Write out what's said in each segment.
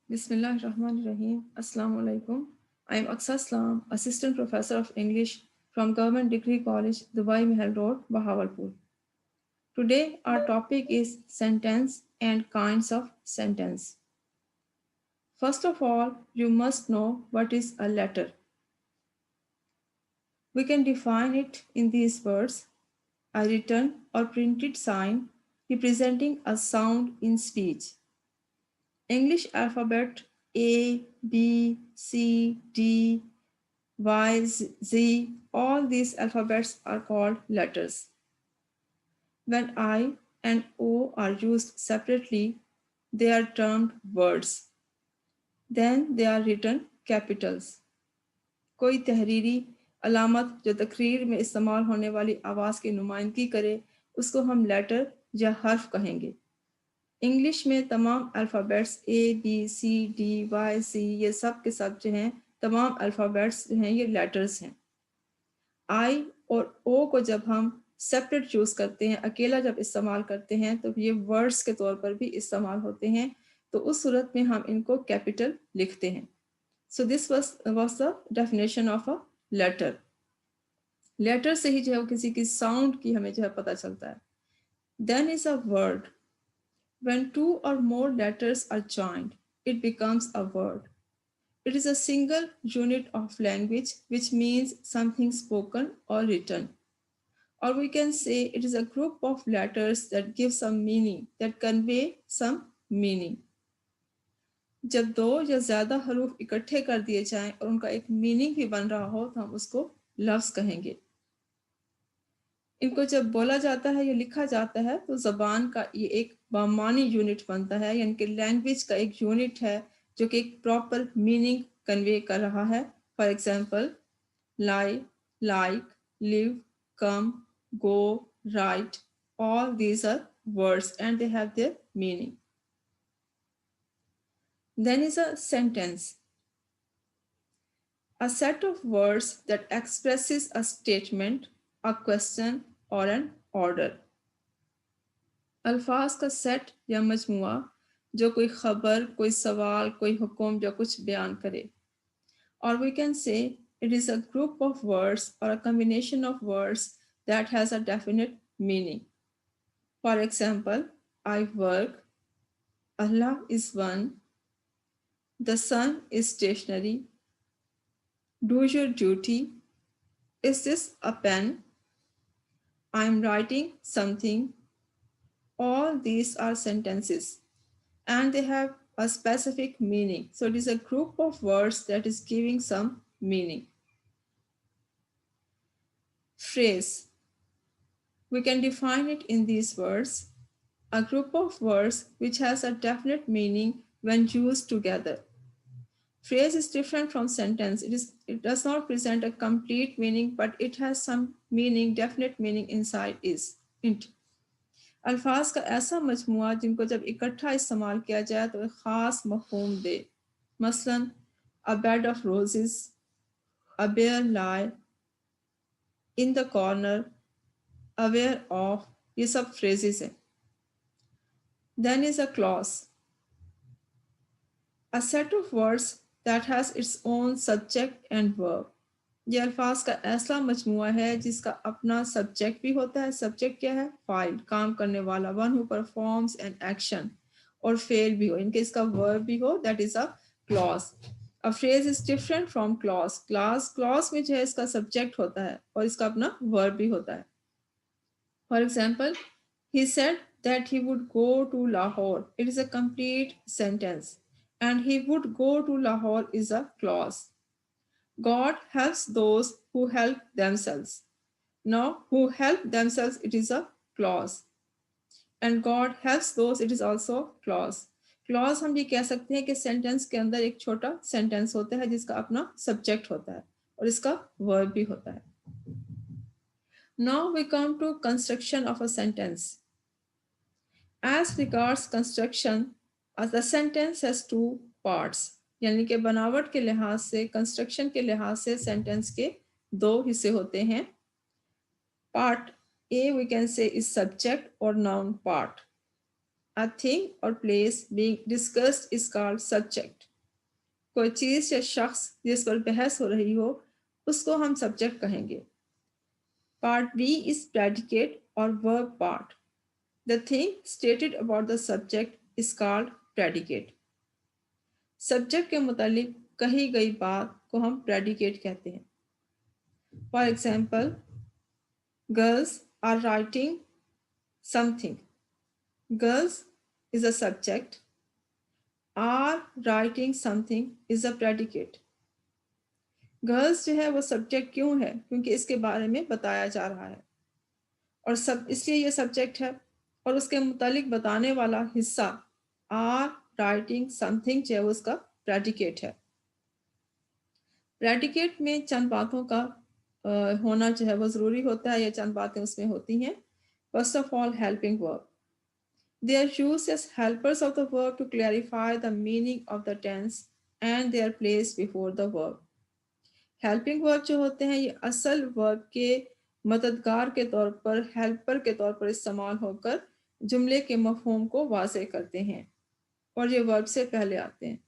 Bismillahirrahmanirrahim. Assalamu alaikum. I am Aksa Aslam, Assistant Professor of English from Government Degree College, Dubai Mahal Road, Bahawalpur. Today our topic is sentence and kinds of sentence. First of all, you must know what is a letter. We can define it in these words: a written or printed sign representing a sound in speech. English alphabet A, B, C, D, Y, Z, all these alphabets are called letters. When I and O are used separately, they are termed words. Then they are written capitals. कोई तहरीरी अलामत जो तकरीर में इस्तेमाल होने वाली आवाज़ की नुमाइंदगी करे उसको हम लेटर या हर्फ कहेंगे. इंग्लिश में तमाम alphabets A B C D Y C ये सब के सब जो हैं तमाम अल्फ़ाबेट्स जो हैं ये लेटर्स हैं. आई और ओ को जब हम सेपरेट यूज़ करते हैं, अकेला जब इस्तेमाल करते हैं तो ये वर्ड्स के तौर पर भी इस्तेमाल होते हैं, तो उस सूरत में हम इनको कैपिटल लिखते हैं. So this was the definition of a letter. Letter से ही जो है किसी की साउंड की हमें जो है पता चलता है. Then is a word. When two or more letters are joined, it becomes a word. It is a single unit of language which means something spoken or written. Or we can say it is a group of letters that give some meaning, that convey some meaning. जब दो या ज़्यादा हरूफ इकट्ठे कर दिए जाएं और उनका एक मीनिंग भी बन रहा हो तो हम उसको लफ्ज़ कहेंगे. इनको जब बोला जाता है या लिखा जाता है तो ज़बान का ये एक बामानी यूनिट बनता है, यानी कि लैंग्वेज का एक यूनिट है जो कि एक प्रॉपर मीनिंग कन्वे कर रहा है. For example, lie, like, live, come, go, right, all these are words and they have their meaning. Then is a sentence. A set of words that expresses a statement, a question or an order. अल्फाज का set या मजमुआ जो कोई खबर, कोई सवाल, कोई हुक्म या कुछ बयान करे. और we can say it is a group of words or a combination of words that has a definite meaning. For example, I work, Allah is one, the sun is stationary, do your duty, is this a pen, I am writing something. All these are sentences and they have a specific meaning. So it is a group of words that is giving some meaning. Phrase. We can define it in these words: a group of words which has a definite meaning when used together. Phrase is different from sentence. It does not present a complete meaning, but it has some meaning, definite meaning inside it. अल्फाज का ऐसा मजमुआ जिनको जब इकट्ठा इस्तेमाल किया जाए तो एक ख़ास मफ़हूम दे. मसलन a bed of roses, a bare lie, in the corner, aware of, ये सब phrases हैं. Then is a clause. A set of words that has its own subject and verb. ये अल्फाज का ऐसा मजमुआ है जिसका अपना सब्जेक्ट भी होता है. सब्जेक्ट क्या है? फाइल, काम करने वाला, one who performs an action, और फेल भी हो, इनके इसका वर्ब भी हो, that is a clause. A phrase is different from clause. Clause में जो है इसका सब्जेक्ट होता है और इसका अपना वर्ब भी होता है. For example, he said that he would go to Lahore. It is a complete sentence and he would go to Lahore is a clause. God helps those who help themselves. Now, who help themselves, it is a clause. And God helps those, it is also clause. Clause हम ये कह सकते हैं कि sentence के अंदर एक छोटा सेंटेंस होता है जिसका अपना सब्जेक्ट होता है और इसका वर्ब भी होता है. Now we come to construction of a sentence. As regards construction, as the sentence has two parts. यानी कि बनावट के लिहाज से, कंस्ट्रक्शन के लिहाज से सेंटेंस के दो हिस्से होते हैं. Part A we can say is subject और noun part. A thing or place being discussed is called subject. कोई चीज या शख्स जिस पर बहस हो रही हो उसको हम सब्जेक्ट कहेंगे. Part B is predicate or verb part. The thing stated about the subject is called predicate. Subject के मुतालिक कही गई बात को हम predicate कहते हैं. For example, girls are writing something. Girls is a subject. Are writing something is a predicate. Girls जो है वो सब्जेक्ट क्यों है? क्योंकि इसके बारे में बताया जा रहा है और सब इसलिए ये सब्जेक्ट है और उसके मुतालिक बताने वाला हिस्सा आर राइटिंग समथिंग जो है वो उसका प्रेडिकेट है. प्रेडिकेट में चंद बातों का होना जो है वो ज़रूरी होता है या चंद बातें उसमें होती हैं. First of all, helping verb. They are used as helpers of the verb to clarify the meaning of the tense and they are placed before the verb. Helping verb जो होते हैं ये असल वर्ब के मददगार के तौर पर, हेल्पर के तौर पर इस्तेमाल होकर जुमले के मफहूम को वाज़े करते हैं और ये वर्ब से पहले आते हैं.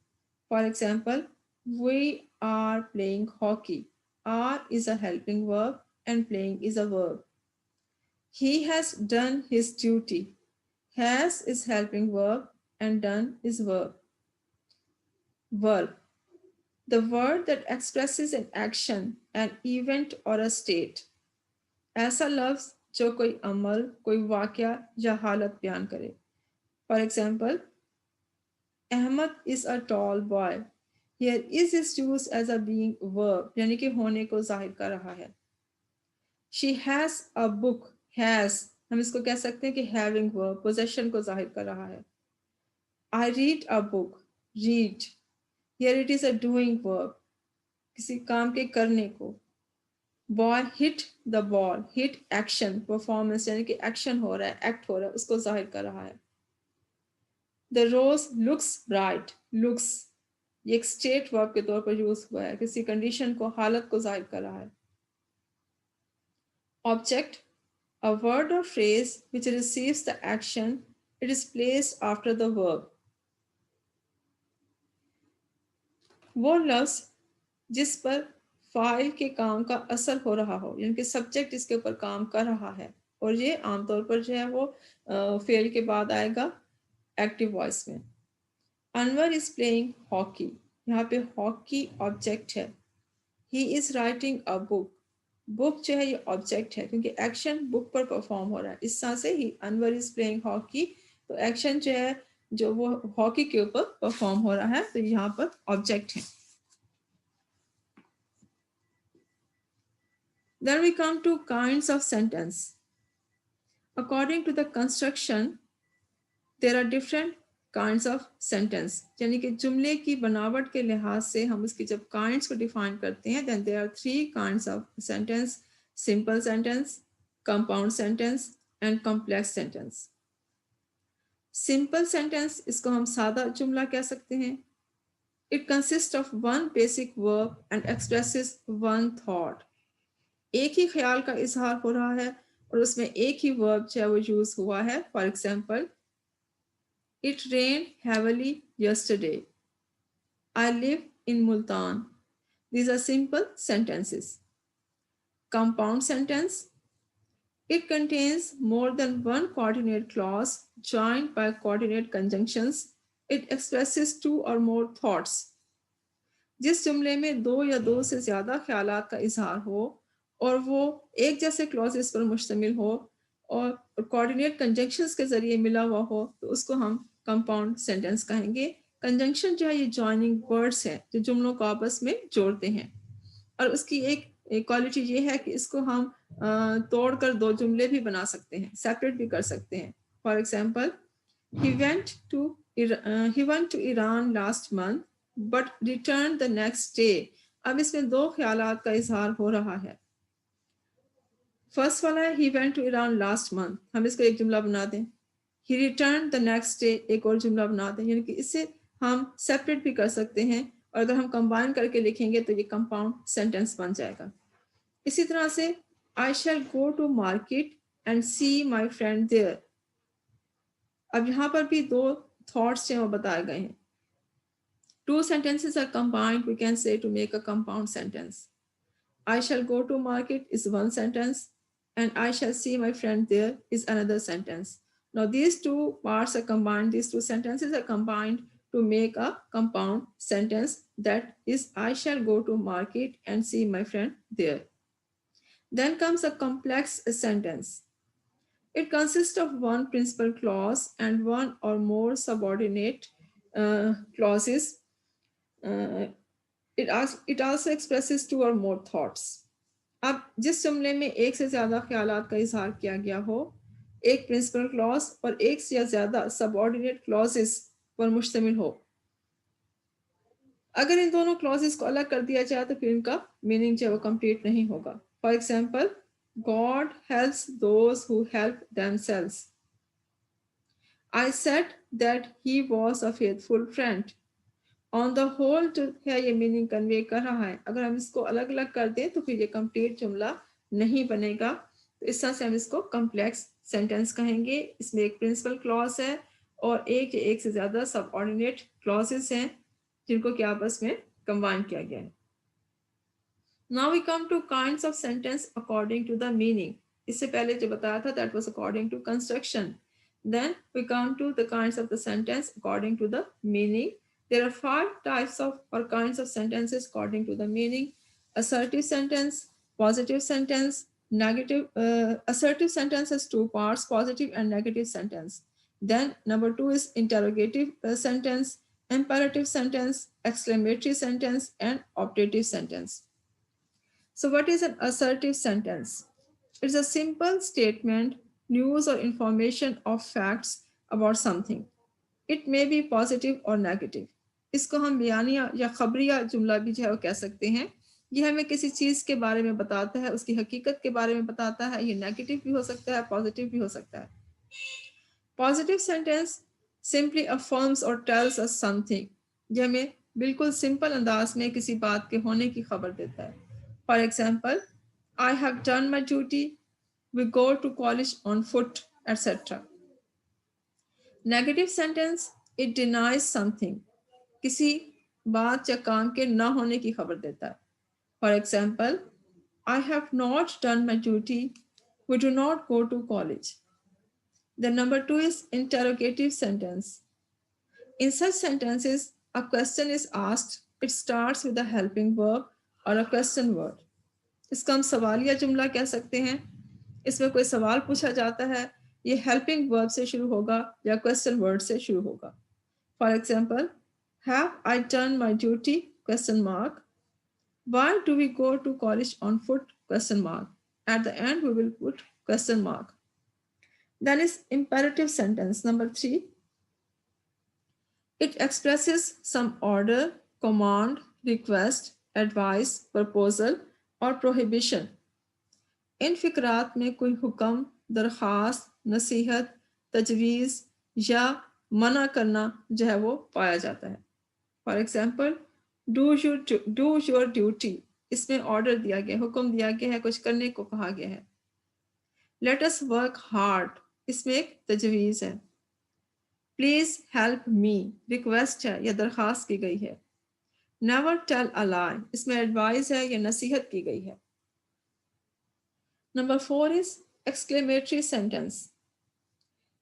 For example, we are playing hockey. Are is a helping verb and playing is a verb. He has done his duty. Has is helping verb and done is verb. Verb, the word that expresses an action, an event or a state. ऐसा लफ्ज जो कोई अमल, कोई वाक़या या हालत बयान करे. For example, Ahmad is a tall boy. Here is use as a being verb यानी कि होने को जाहिर कर रहा है. She has a book. Has हम इसको कह सकते हैं कि हैविंग वर्ब, पोजेशन को जाहिर कर रहा है. I read a book. Read, here it is a doing verb, किसी काम के करने को. Boy hit the ball. Hit action, performance यानी कि एक्शन हो रहा है, एक्ट हो रहा है, उसको जाहिर कर रहा है. The rose looks bright. Looks ये एक स्टेट वर्ब के तौर पर यूज हुआ है, किसी कंडीशन को, हालत को जाहिर कर रहा है. Object, a word or phrase which receives the action, it is placed after the verb. वो लफ्ज जिस पर फाइल के काम का असर हो रहा हो यानी कि सब्जेक्ट इसके ऊपर काम कर रहा है और ये आमतौर पर जो है वो फेल के बाद आएगा एक्टिव वॉइस में. Anwar is playing hockey. यहाँ पे हॉकी ऑब्जेक्ट है. He is writing a book. Book जो है ये ऑब्जेक्ट है क्योंकि एक्शन बुक पर परफॉर्म हो रहा है. इस तरह से ही अनवर इज प्लेइंग हॉकी, तो एक्शन जो है जो वो हॉकी के ऊपर परफॉर्म हो रहा है, तो यहाँ पर ऑब्जेक्ट है. Then we come to kinds of sentence. According to the construction, there are different kinds of sentence. यानी कि जुमले की बनावट के लिहाज से हम उसकी जब kinds को define करते हैं, then there are 3 kinds of sentence: simple sentence, compound sentence and complex sentence. Simple sentence इसको हम सादा जुमला कह सकते हैं. It consists of one basic verb and expresses one thought. एक ही ख्याल का इजहार हो रहा है और उसमें एक ही वर्ब जो है वो यूज हुआ है. For example, it rain heavily yesterday. I live in Multan. These are simple sentences. Compound sentence, it contains more than one coordinate clause joined by coordinate conjunctions. It expresses 2 or more thoughts. जिस जुमले में 2 या 2 से ज्यादा ख्यालात का इजहार हो और वो एक जैसे क्लॉजेस पर मुश्तमिल हो और कोऑर्डिनेट कंजंक्शंस के जरिए मिला हुआ हो, तो उसको हम कंपाउंड सेंटेंस कहेंगे. कंजंक्शन जो है ये जॉइनिंग वर्ड्स है जो जुमलों को आपस में जोड़ते हैं और उसकी एक क्वालिटी ये है कि इसको हम तोड़कर 2 जुमले भी बना सकते हैं, सेपरेट भी कर सकते हैं. For example, he went to Iran last month but returned the next day. अब इसमें 2 ख्यालात का इजहार हो रहा है. फर्स्ट वाला है he went to Iran last month, हम इसको एक जुमला बना दें. he returned the next day एक और जुमला बना दें. यानी कि इससे हम सेपरेट भी कर सकते हैं और अगर हम कंबाइन करके लिखेंगे तो ये कंपाउंड सेंटेंस बन जाएगा. इसी तरह से I shall go to market and see my friend there. अब यहाँ पर भी दो थॉट्स हैं वो बताए गए हैं. Two sentences are combined, we can say, to make a compound sentence. I shall go to market is one sentence, and I shall see my friend there is another sentence. Now, these two parts are combined, these two sentences are combined to make a compound sentence, that is, I shall go to market and see my friend there. Then comes a complex sentence. It consists of one principal clause and one or more subordinate clauses. It also expresses two or more thoughts. अब जिस जुमले में एक से ज़्यादा ख्यालात का इजहार किया गया हो, एक प्रिंसिपल क्लॉज और एक से ज़्यादा सबऑर्डिनेट क्लॉजेस पर मुश्तमिल हो, अगर इन दोनों क्लॉजेस को अलग कर दिया जाए तो फिर इनका मीनिंग जो है वो कंप्लीट नहीं होगा. For example, God helps those who help themselves. I said that he was a faithful friend. On the whole जो है ये मीनिंग कन्वे कर रहा है. अगर हम इसको अलग अलग कर दें तो फिर ये कंप्लीट जुमला नहीं बनेगा. तो इस तरह से हम इसको कम्प्लेक्स सेंटेंस कहेंगे. इसमें एक प्रिंसिपल क्लॉज है और एक से ज़्यादा सब ऑर्डिनेट क्लॉजेस हैं जिनको कि आपस में कंबाइन किया गया है. Now we come to kinds of sentence according to the meaning. इससे पहले जो बताया था that was according to construction. Then we come to the kinds of the sentence according to the meaning. There are 5 types of or kinds of sentences according to the meaning. Assertive sentence, positive sentence, negative. Assertive sentence has two parts, positive and negative sentence. Then number 2 is interrogative sentence, imperative sentence, exclamatory sentence, and optative sentence. So what is an assertive sentence? It's a simple statement, news or information of facts about something. It may be positive or negative. इसको हम बयानिया या खबरिया जुमला भी जो है वो कह सकते हैं. ये हमें किसी चीज़ के बारे में बताता है, उसकी हकीकत के बारे में बताता है. ये नेगेटिव भी हो सकता है, पॉजिटिव भी हो सकता है. पॉजिटिव सेंटेंस सिंपली अफर्म्स और टेल्स अस समथिंग. ये हमें बिल्कुल सिंपल अंदाज में किसी बात के होने की खबर देता है. For example, I have done my duty, we go to college on foot, etc. Negative sentence, it denies something. किसी बात या काम के ना होने की खबर देता है. For example, I have not done my duty, we do not go to college. The number 2 is interrogative sentence. In such sentences, a question is asked. It starts with a helping verb or a question word. इसका हम सवालिया जुमला कह सकते हैं. इसमें कोई सवाल पूछा जाता है, ये हेल्पिंग वर्ब से शुरू होगा या क्वेश्चन वर्ड से शुरू होगा. For example, have I done my duty question mark. Why do we go to college on foot question mark. At the end we will put question mark. Then is imperative sentence number 3. It expresses some order, command, request, advice, proposal और prohibition. इन फ़िक्रात में कोई हुक्म, दरख्वास्त, नसीहत, तजवीज़ या मना करना जो है वो पाया जाता है. For example, do your duty. इसमें ऑर्डर दिया गया, हुक्म दिया गया है, कुछ करने को कहा गया है. Let us work hard. इसमें एक तजवीज़ है. प्लीज़ हेल्प मी, रिक्वेस्ट है या दरख्वास्त की गई है. नेवर टेल अ लाई. इसमें एडवाइस है या नसीहत की गई है. Number 4 is exclamatory sentence.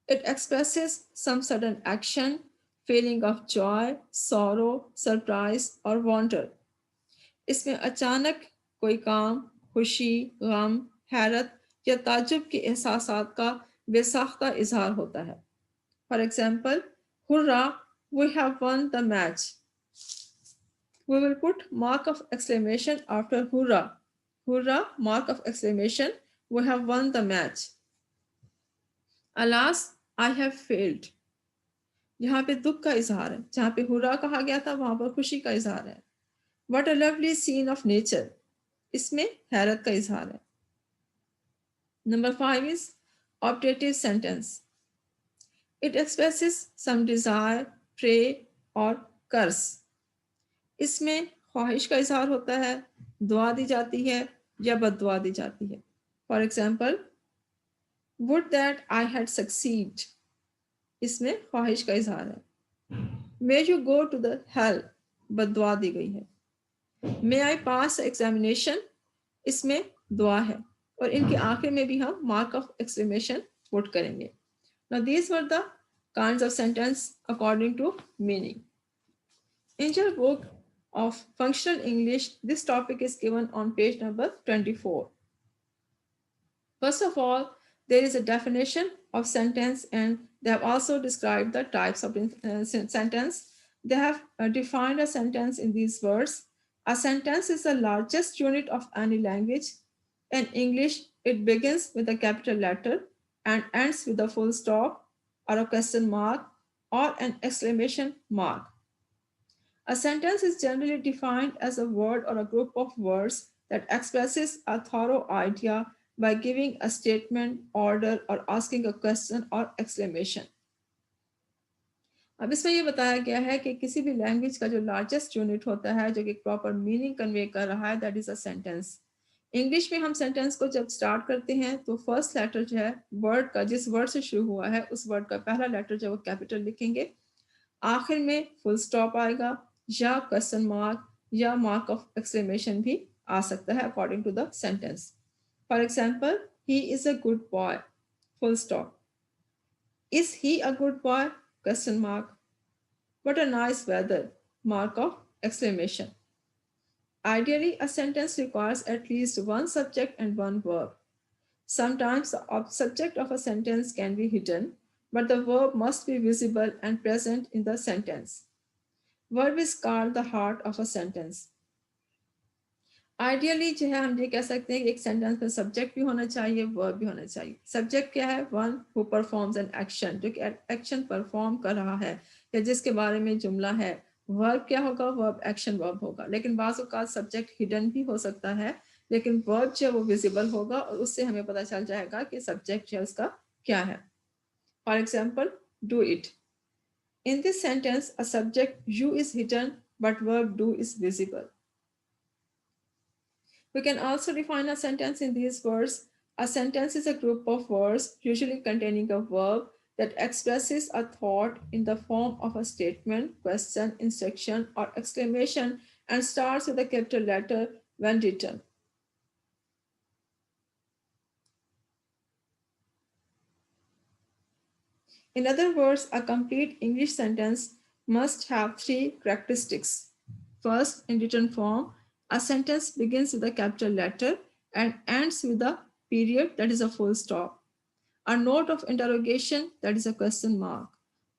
It expresses some sudden action, feeling of joy, sorrow, surprise और wonder. इसमें अचानक कोई काम, खुशी, गम, हैरत या ताज्जुब के एहसासात का बेसाख्ता इजहार होता है. For example, hurrah, we have won the match. We will put mark of exclamation after hurrah. Hurrah, mark of exclamation, we have won the match. Alas, I have failed. यहाँ पे दुख का इजहार है. जहाँ पे हुर्रा कहा गया था वहां पर खुशी का इजहार है. What a lovely scene of nature. इसमें हैरत का इजहार है. Number 5 is optative sentence. It expresses some desire, pray और कर्ज. इसमें ख्वाहिश का इजहार होता है, दुआ दी जाती है या बद्दुआ दी जाती है. For example, would that I had succeed. इसमें ख्वाहिश का इजहार है। May you go to the hell, बददुआ दी गई है। मे आई पास एग्जामिनेशन, इसमें दुआ है और इनके आखिर में भी हम मार्क ऑफ एक्सक्लेमेशन पुट करेंगे। Now these were the kinds of sentence according to meaning. In your book of functional English, this topic is given on page number 24. First of all, there is a definition of sentence, and they have also described the types of sentence. They have defined a sentence in these words. A sentence is the largest unit of any language. In English, it begins with a capital letter and ends with a full stop or a question mark or an exclamation mark. A sentence is generally defined as a word or a group of words that expresses a thorough idea by giving a statement, order, or asking a question or exclamation. अब इसमें ये बताया गया है कि किसी भी language का जो लार्जेस्ट यूनिट होता है जो कि प्रॉपर मीनिंग कन्वे कर रहा है, that is a sentence. English में हम सेंटेंस को जब स्टार्ट करते हैं तो फर्स्ट लेटर जो है वर्ड का, जिस वर्ड से शुरू हुआ है उस वर्ड का पहला लेटर जो है वो कैपिटल लिखेंगे, आखिर में फुल स्टॉप आएगा या क्वेश्चन मार्क या मार्क ऑफ एक्सक्लेमेशन भी आ सकता है according to the sentence. For example, he is a good boy, full stop. Is he a good boy, question mark. What a nice weather, mark of exclamation. Ideally, a sentence requires at least one subject and one verb. Sometimes the subject of a sentence can be hidden, but the verb must be visible and present in the sentence. Verb is called the heart of a sentence. Ideally जो है हम ये कह सकते हैं कि एक sentence में सब्जेक्ट भी होना चाहिए, वर्ब भी होना चाहिए। सब्जेक्ट क्या है? One who performs an action, जो कि एक्शन परफॉर्म कर रहा है या जिसके बारे में जुमला है। वर्ब क्या होगा? वर्ब एक्शन वर्ब होगा। लेकिन बाज़ औक़ात सब्जेक्ट हिडन भी हो सकता है, लेकिन वर्ब जो है वो विजिबल होगा और उससे हमें पता चल जाएगा कि सब्जेक्ट जो है उसका क्या है। For example, do it. In this sentence a subject you is hidden but verb do is visible. We can also define a sentence in these words. A sentence is a group of words, usually containing a verb, that expresses a thought in the form of a statement, question, instruction, or exclamation and starts with a capital letter when written. In other words, a complete English sentence must have three characteristics. First, in written form, a sentence begins with a capital letter and ends with a period, that is a full stop, a note of interrogation, that is a question mark,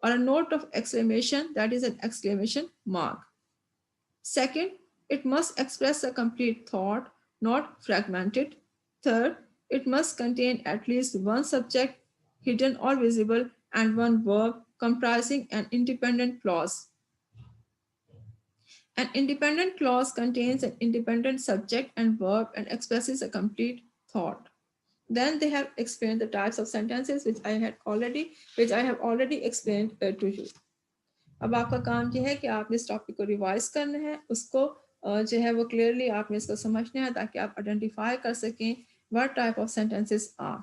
or a note of exclamation, that is an exclamation mark. Second, it must express a complete thought, not fragmented. Third, it must contain at least one subject, hidden or visible, and one verb comprising an independent clause. An independent clause contains an independent subject and verb and expresses a complete thought. Then they have explained the types of sentences which I have already explained to you. अब आपका काम यह है कि आपने इस topic को revise करना है, उसको जो है वो क्लियरली आपने इसको समझना है ताकि आप आइडेंटिफाई कर सकें what type of sentences are.